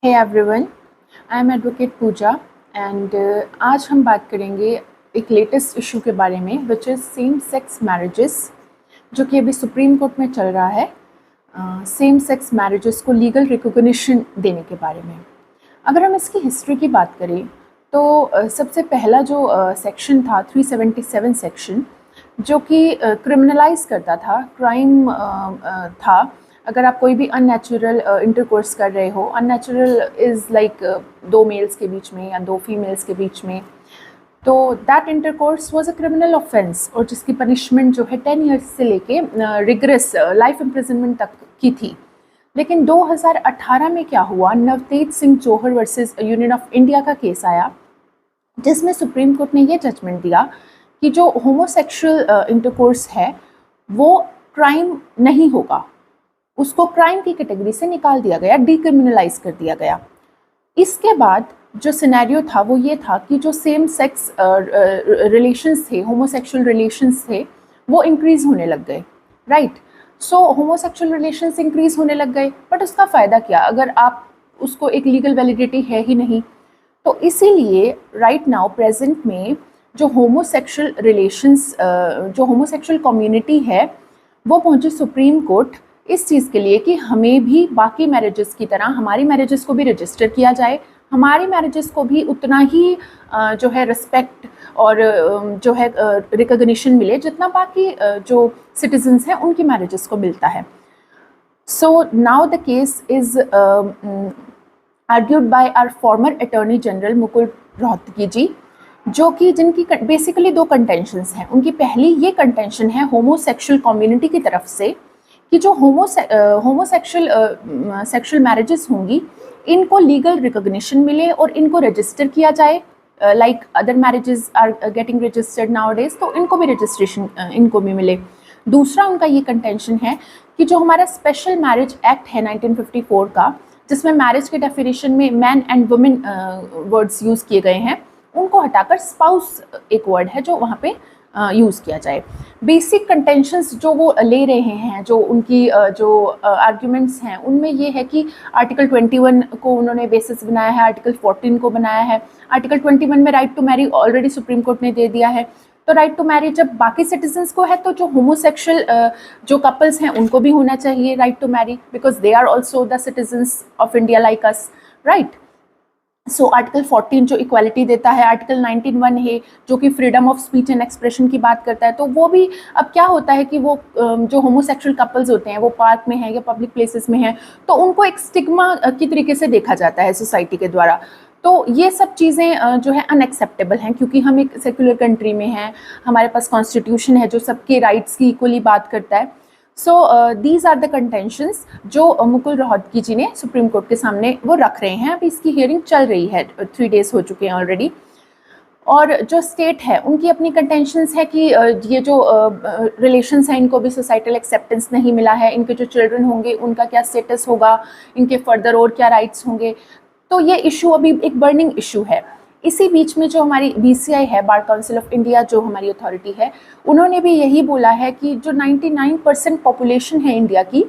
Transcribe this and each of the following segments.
Hey everyone, I am advocate Pooja and आज हम बात करेंगे एक लेटेस्ट इशू के बारे में which is same sex marriages, जो कि अभी सुप्रीम कोर्ट में चल रहा है। सेम सेक्स मैरिजेस को लीगल रिकॉग्निशन देने के बारे में। अगर हम इसकी हिस्ट्री की बात करें तो सबसे पहला जो सेक्शन था 377 सेक्शन, जो कि क्रिमिनलाइज करता था, क्राइम था अगर आप कोई भी अननेचुरल इंटरकोर्स कर रहे हो। अननेचुरल इज़ लाइक दो मेल्स के बीच में या दो फीमेल्स के बीच में, तो that intercourse was a criminal offence, और जिसकी पनिशमेंट जो है 10 ईयर्स से लेके रिग्रेस लाइफ इम्प्रिजनमेंट तक की थी। लेकिन 2018 में क्या हुआ, नवतेज सिंह जौहर वर्सेस यूनियन ऑफ इंडिया का केस आया, जिसमें सुप्रीम कोर्ट ने ये जजमेंट दिया कि जो होमोसेक्सुअल इंटरकोर्स है वो क्राइम नहीं होगा, उसको क्राइम की कैटेगरी से निकाल दिया गया, डिक्रिमिनलाइज कर दिया गया। इसके बाद जो सिनेरियो था वो ये था कि जो सेम सेक्स रिलेशंस थे, होमोसेक्सुअल रिलेशंस थे, वो इंक्रीज होने लग गए, राइट। सो होमोसेक्सुअल रिलेशंस इंक्रीज होने लग गए, बट उसका फ़ायदा क्या अगर आप उसको एक लीगल वैलिडिटी है ही नहीं। तो इसीलिए राइट नाउ प्रेजेंट में जो होमोसेक्सुअल रिलेशंस, जो होमोसेक्सुअल कम्युनिटी है, वो पहुंची सुप्रीम कोर्ट इस चीज़ के लिए कि हमें भी बाकी मैरिजेस की तरह हमारी मैरिजेस को भी रजिस्टर किया जाए, हमारी मैरिजेस को भी उतना ही जो है रिस्पेक्ट और जो है रिकॉग्निशन मिले जितना बाकी जो सिटीजन्स हैं उनकी मैरिजेस को मिलता है। So now the case is argued by our former attorney general Mukul Rohatgi ji, जो कि जिनकी बेसिकली दो कंटेंशंस हैं। उनकी पहली ये कंटेंशन है होमोसेक्सुअल कम्युनिटी की तरफ से कि जो सेक्सुअल मैरिजेस होंगी, इनको लीगल रिकॉग्निशन मिले और इनको रजिस्टर किया जाए, like other marriages are getting registered nowadays, तो इनको भी रजिस्ट्रेशन इनको भी मिले। दूसरा उनका ये कंटेंशन है कि जो हमारा स्पेशल मैरिज एक्ट है 1954 का, जिसमें मैरिज के डेफिनेशन में man and women words use किए गए हैं, उनको हटाकर स्पाउस एक वर्ड है जो वहाँ पे यूज़ किया जाए। बेसिक कंटेंशंस जो वो ले रहे हैं, जो उनकी जो आर्ग्यूमेंट्स हैं, उनमें ये है कि आर्टिकल 21 को उन्होंने बेसिस बनाया है, आर्टिकल 14 को बनाया है। आर्टिकल 21 में right to marry already supreme court ने दे दिया है, तो राइट टू मैरी जब बाकी सिटीजन्स को है, तो जो होमोसेक्सुअल जो कपल्स हैं उनको भी होना चाहिए right to marry, because they are also the citizens of India like us, right. So article 14 जो इक्वालिटी देता है, आर्टिकल 19(1) है जो कि freedom of speech and expression की बात करता है। तो वो भी अब क्या होता है कि वो जो होमोसेक्सुअल कपल्स होते हैं वो पार्क में हैं या पब्लिक प्लेसेस में हैं, तो उनको एक स्टिग्मा की तरीके से देखा जाता है सोसाइटी के द्वारा। तो ये सब चीज़ें जो है अनएक्सेप्टेबल हैं, क्योंकि हम एक सेक्युलर कंट्री में हैं, हमारे पास कॉन्स्टिट्यूशन है जो सबके राइट्स की इक्वली बात करता है। So these are the contentions जो मुकुल रोहतगी जी ने सुप्रीम कोर्ट के सामने वो रख रहे हैं। अभी इसकी हियरिंग चल रही है, 3 डेज़ हो चुके हैं ऑलरेडी। और जो स्टेट है उनकी अपनी कंटेंशंस है कि ये जो रिलेशंस हैं इनको भी सोसाइटल एक्सेप्टेंस नहीं मिला है, इनके जो चिल्ड्रन होंगे उनका क्या स्टेटस होगा, इनके फर्दर और क्या राइट्स होंगे। तो ये इशू अभी एक बर्निंग इशू है। इसी बीच में जो हमारी BCI है, बार काउंसिल ऑफ इंडिया, जो हमारी अथॉरिटी है, उन्होंने भी यही बोला है कि जो 99% पॉपुलेशन है इंडिया की,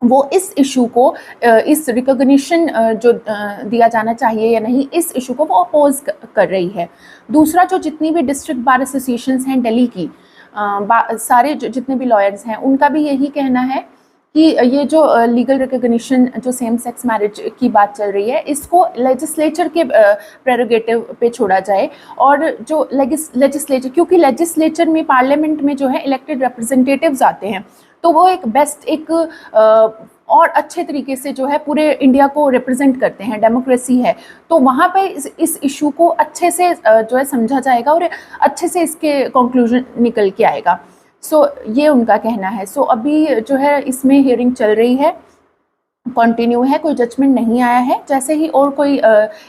वो इस इशू को, इस रिकॉग्निशन जो दिया जाना चाहिए या नहीं, इस इशू को वो अपोज कर रही है। दूसरा, जो जितनी भी डिस्ट्रिक्ट बार एसोसिएशंस हैं दिल्ली की, सारे जितने भी लॉयर्स हैं, उनका भी यही कहना है कि ये जो लीगल रिकॉग्निशन, जो सेम सेक्स मैरिज की बात चल रही है, इसको लेजिस्लेचर के प्रेरोगेटिव पे छोड़ा जाए। और जो लेजिस्लेचर, क्योंकि लेजिस्लेचर में, पार्लियामेंट में जो है इलेक्टेड रिप्रेजेंटेटिव्स आते हैं, तो वो एक बेस्ट, एक और अच्छे तरीके से जो है पूरे इंडिया को रिप्रेजेंट करते हैं, डेमोक्रेसी है, तो वहाँ पे इस इशू को अच्छे से जो है समझा जाएगा और अच्छे से इसके कंक्लूजन निकल के आएगा। सो ये उनका कहना है। सो अभी जो है इसमें हियरिंग चल रही है, कंटिन्यू है, कोई जजमेंट नहीं आया है। जैसे ही और कोई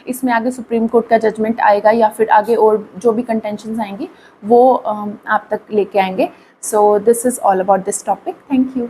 इसमें आगे सुप्रीम कोर्ट का जजमेंट आएगा या फिर आगे और जो भी कंटेंशंस आएंगी वो आप तक लेके आएंगे। So this is all about this topic. Thank you.